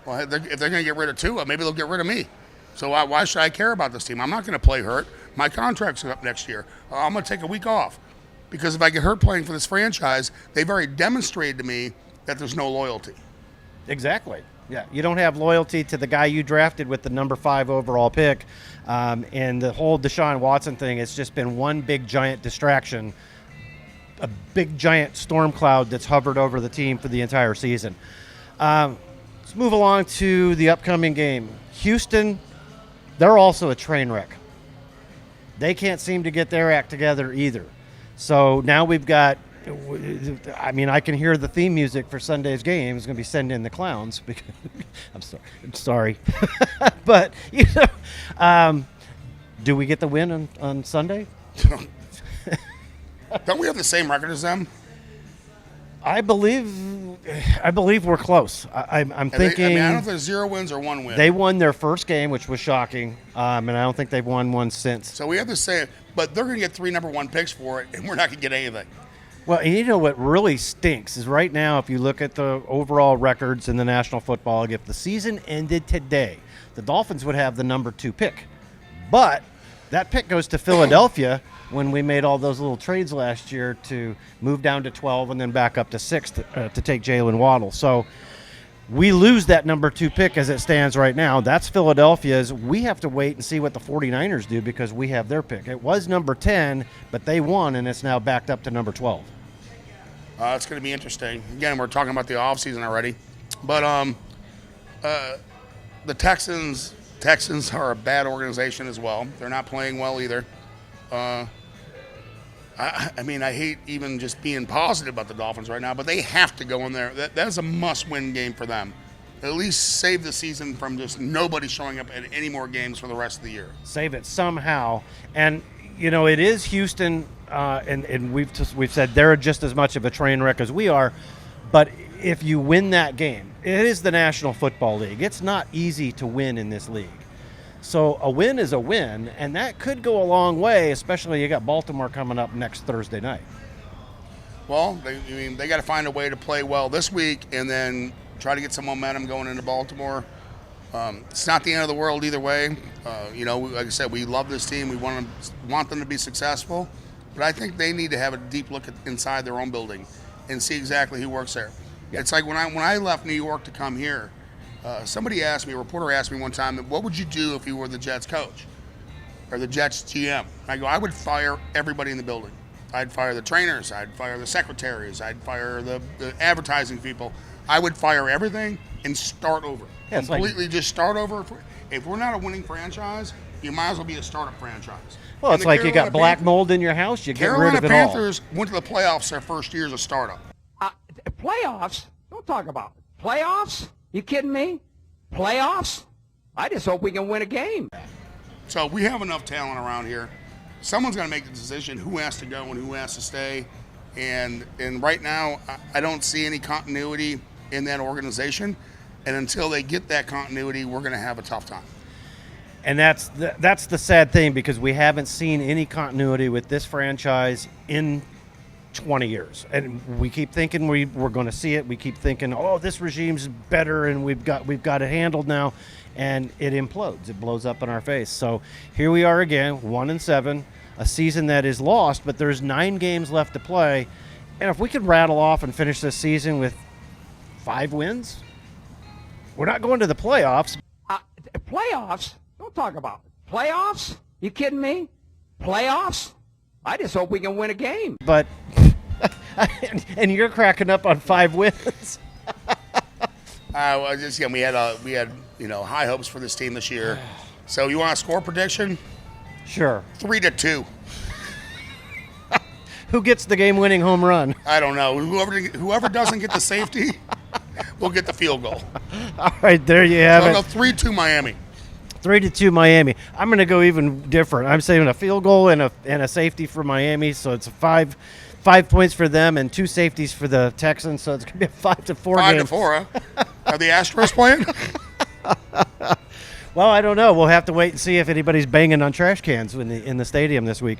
Speaker 2: if they're going to get rid of Tua, maybe they'll get rid of me. So why should I care about this team? I'm not going to play hurt. My contract's up next year. I'm going to take a week off. Because if I get hurt playing for this franchise, they've already demonstrated to me that there's no loyalty.
Speaker 1: Exactly. Yeah, you don't have loyalty to the guy you drafted with the number 5 overall pick. And the whole Deshaun Watson thing has just been one big giant distraction, a big giant storm cloud that's hovered over the team for the entire season. Let's move along to the upcoming game. Houston, they're also a train wreck. They can't seem to get their act together either. So now we've got, I can hear the theme music for Sunday's game is going to be Send in the Clowns. Because, I'm sorry. But, do we get the win on Sunday?
Speaker 2: Don't we have the same record as them?
Speaker 1: I believe we're close. I'm thinking.
Speaker 2: I don't know if there's 0 wins or 1 win.
Speaker 1: They won their first game, which was shocking, and I don't think they've won one since.
Speaker 2: So we have to say, but they're going to get 3 number 1 picks for it, and we're not going to get anything.
Speaker 1: Well, and you know what really stinks is right now, if you look at the overall records in the National Football League, if the season ended today, the Dolphins would have the number 2 pick. But that pick goes to Philadelphia when we made all those little trades last year to move down to 12 and then back up to 6 to take Jalen Waddle. So we lose that number 2 pick as it stands right now. That's Philadelphia's. We have to wait and see what the 49ers do because we have their pick. It was number 10, but they won, and it's now backed up to number 12.
Speaker 2: It's going to be interesting. Again, we're talking about the offseason already. But the Texans are a bad organization as well. They're not playing well either. I mean, I hate even just being positive about the Dolphins right now, but they have to go in there. That is a must-win game for them. At least save the season from just nobody showing up at any more games for the rest of the year.
Speaker 1: Save it somehow. And, you know, it is Houston, and we've said they're just as much of a train wreck as we are. But if you win that game, it is the National Football League. It's not easy to win in this league. So a win is a win, and that could go a long way, especially you got Baltimore coming up next Thursday night.
Speaker 2: Well, they got to find a way to play well this week and then try to get some momentum going into Baltimore. It's not the end of the world either way. Like I said, we love this team. We want them to be successful. But I think they need to have a deep look inside their own building and see exactly who works there. Yeah. It's like when I left New York to come here, a reporter asked me one time, what would you do if you were the Jets coach or the Jets GM? I go, I would fire everybody in the building. I'd fire the trainers. I'd fire the secretaries. I'd fire the advertising people. I would fire everything and start over.
Speaker 1: Yeah,
Speaker 2: completely just start over. If we're not a winning franchise, you might as well be a startup franchise.
Speaker 1: Well, it's like you got black mold in your house, you get rid of it all.
Speaker 2: Carolina Panthers went to the playoffs their first year as a startup.
Speaker 3: Playoffs? Don't talk about it. Playoffs? You kidding me? Playoffs? I just hope we can win a game.
Speaker 2: So we have enough talent around here. Someone's got to make the decision who has to go and who has to stay. And right now, I don't see any continuity in that organization. And until they get that continuity, we're going to have a tough time.
Speaker 1: And that's the sad thing because we haven't seen any continuity with this franchise in 20 years. And we keep thinking we're going to see it. We keep thinking, oh, this regime's better and we've got it handled now. And it implodes. It blows up in our face. So here we are again, 1-7, a season that is lost, but there's 9 games left to play. And if we could rattle off and finish this season with 5 wins, we're not going to the playoffs.
Speaker 3: Playoffs? Don't talk about it. Playoffs? You kidding me? Playoffs? I just hope we can win a game.
Speaker 1: But and you're cracking up on 5 wins.
Speaker 2: We had high hopes for this team this year. So you want a score prediction?
Speaker 1: Sure.
Speaker 2: 3-2.
Speaker 1: Who gets the game-winning home run?
Speaker 2: I don't know. Whoever doesn't get the safety will get the field goal.
Speaker 1: All right, there you have it.
Speaker 2: I'll go 3-2 Miami.
Speaker 1: 3-2 Miami. I'm going to go even different. I'm saying a field goal and a safety for Miami, so it's 5 points for them and 2 safeties for the Texans, so it's going to be a 5-4 game.
Speaker 2: 5-4, huh? Are the Astros playing?
Speaker 1: Well, I don't know. We'll have to wait and see if anybody's banging on trash cans in the stadium this week.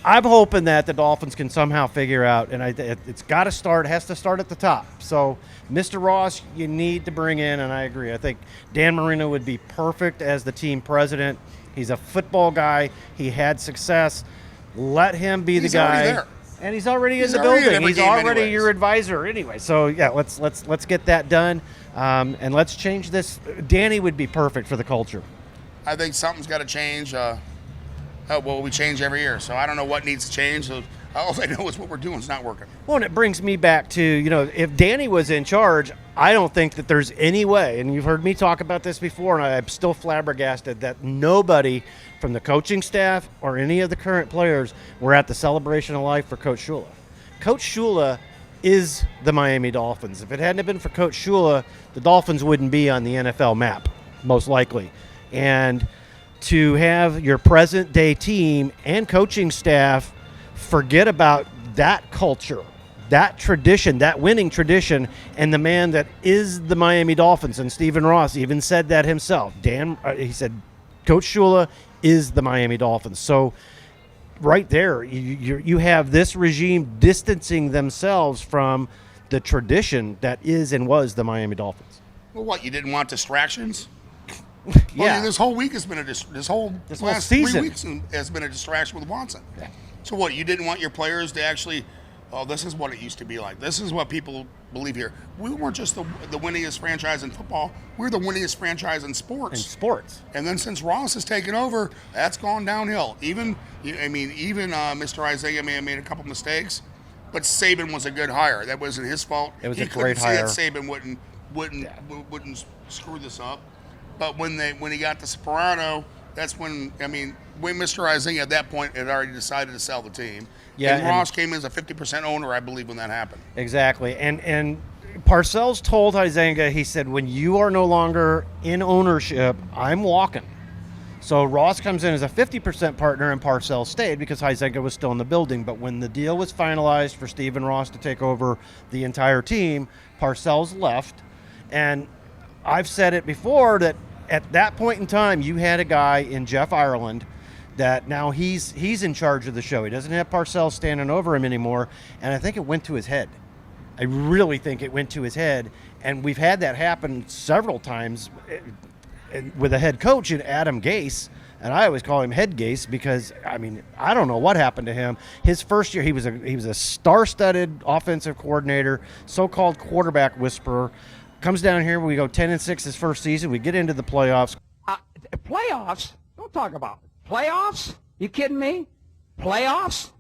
Speaker 1: I'm hoping that the Dolphins can somehow figure out, and it's got to start, has to start at the top. So, Mr. Ross, you need to bring in, and I agree. I think Dan Marino would be perfect as the team president. He's a football guy. He had success. Let him be the guy.
Speaker 2: Already there.
Speaker 1: And he's already in the building. He's already
Speaker 2: anyways.
Speaker 1: your advisor anyway. So, yeah, let's get that done, and let's change this. Danny would be perfect for the culture.
Speaker 2: I think something's got to change. We change every year, so I don't know what needs to change. So all I know is what we're doing is not working.
Speaker 1: Well, and it brings me back to, if Danny was in charge, I don't think that there's any way, and you've heard me talk about this before, and I'm still flabbergasted that nobody from the coaching staff or any of the current players were at the celebration of life for Coach Shula. Coach Shula is the Miami Dolphins. If it hadn't been for Coach Shula, the Dolphins wouldn't be on the NFL map, most likely. And to have your present-day team and coaching staff forget about that culture, that tradition, that winning tradition, and the man that is the Miami Dolphins, and Stephen Ross even said that himself. He said, Coach Shula is the Miami Dolphins. So right there, you have this regime distancing themselves from the tradition that is and was the Miami Dolphins.
Speaker 2: Well, what, you didn't want distractions?
Speaker 1: Yeah.
Speaker 2: This whole week has been this whole last
Speaker 1: season
Speaker 2: 3 weeks has been a distraction with Watson. Yeah. So what, you didn't want your players to actually, oh, this is what it used to be like. This is what people believe here. We weren't just the winningest franchise in football. We're the winningest franchise in sports. And then since Ross has taken over, that's gone downhill. Even Mr. Isaiah may have made a couple mistakes, but Saban was a good hire. That wasn't his fault.
Speaker 1: It was a great hire.
Speaker 2: He couldn't see that Saban wouldn't screw this up. But when he got to Sperano, that's when Mr. Isaiah at that point had already decided to sell the team. Yeah, and Ross came in as a 50% owner, I believe, when that happened.
Speaker 1: Exactly. And Parcells told Huizenga, he said, when you are no longer in ownership, I'm walking. So Ross comes in as a 50% partner, and Parcells stayed because Huizenga was still in the building. But when the deal was finalized for Stephen Ross to take over the entire team, Parcells left. And I've said it before that at that point in time, you had a guy in Jeff Ireland that now he's in charge of the show. He doesn't have Parcells standing over him anymore, and I think it went to his head. I really think it went to his head, and we've had that happen several times with a head coach in Adam Gase, and I always call him Head Gase because, I don't know what happened to him. His first year, he was a star-studded offensive coordinator, so-called quarterback whisperer. Comes down here, we go 10-6 his first season. We get into the playoffs.
Speaker 3: Playoffs? Don't talk about it. Playoffs? You kidding me? Playoffs?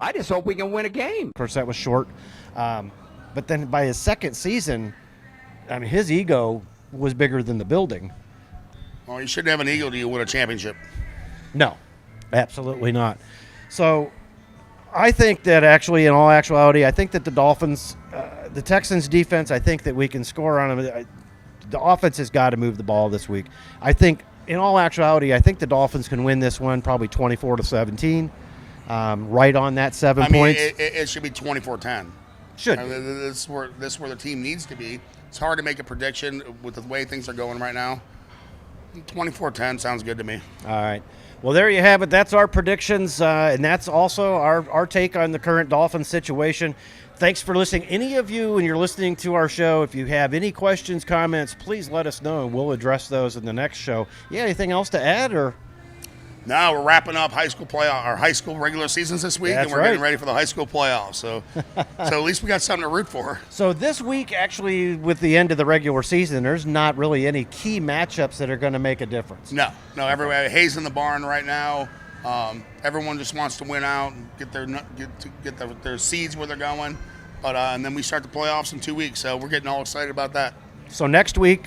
Speaker 3: I just hope we can win a game.
Speaker 1: Of course, that was short. But then by his second season, his ego was bigger than the building.
Speaker 2: Well, you shouldn't have an ego till you win a championship.
Speaker 1: No, absolutely not. So I think that actually, in all actuality, I think that the Dolphins, the Texans defense, I think that we can score on them. The offense has got to move the ball this week. I think, in all actuality, I think the Dolphins can win this one probably 24-17, right on that 7 points.
Speaker 2: It should be 24-10.
Speaker 1: Should.
Speaker 2: This is where the team needs to be. It's hard to make a prediction with the way things are going right now. 24-10 sounds good to me.
Speaker 1: All right. Well, there you have it. That's our predictions, and that's also our take on the current Dolphins situation. Thanks for listening. Any of you, when you're listening to our show, if you have any questions, comments, please let us know, and we'll address those in the next show. Yeah, anything else to add? Or
Speaker 2: No, we're wrapping up high school regular seasons this week, and we're getting ready for the high school playoffs. So at least we got something to root for.
Speaker 1: So this week, actually, with the end of the regular season, there's not really any key matchups that are going to make a difference.
Speaker 2: No. Everybody hay's in the barn right now. Everyone just wants to win out and get their seeds where they're going. But and then we start the playoffs in 2 weeks, so we're getting all excited about that.
Speaker 1: So next week,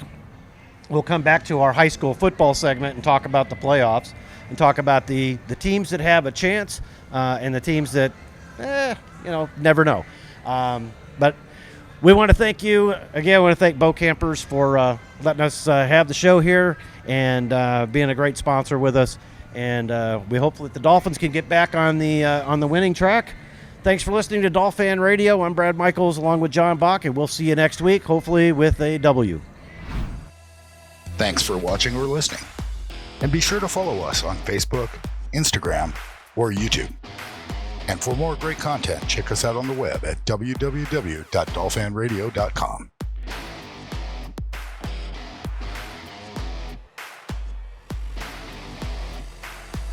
Speaker 1: we'll come back to our high school football segment and talk about the playoffs and talk about the teams that have a chance and the teams that, never know. But we want to thank you. Again, I want to thank Bo Campers for letting us have the show here and being a great sponsor with us. And we hope that the Dolphins can get back on the winning track. Thanks for listening to Dolphin Radio. I'm Brad Michaels along with John Bach, and we'll see you next week, hopefully with a W.
Speaker 4: Thanks for watching or listening. And be sure to follow us on Facebook, Instagram, or YouTube. And for more great content, check us out on the web at www.dolphinradio.com.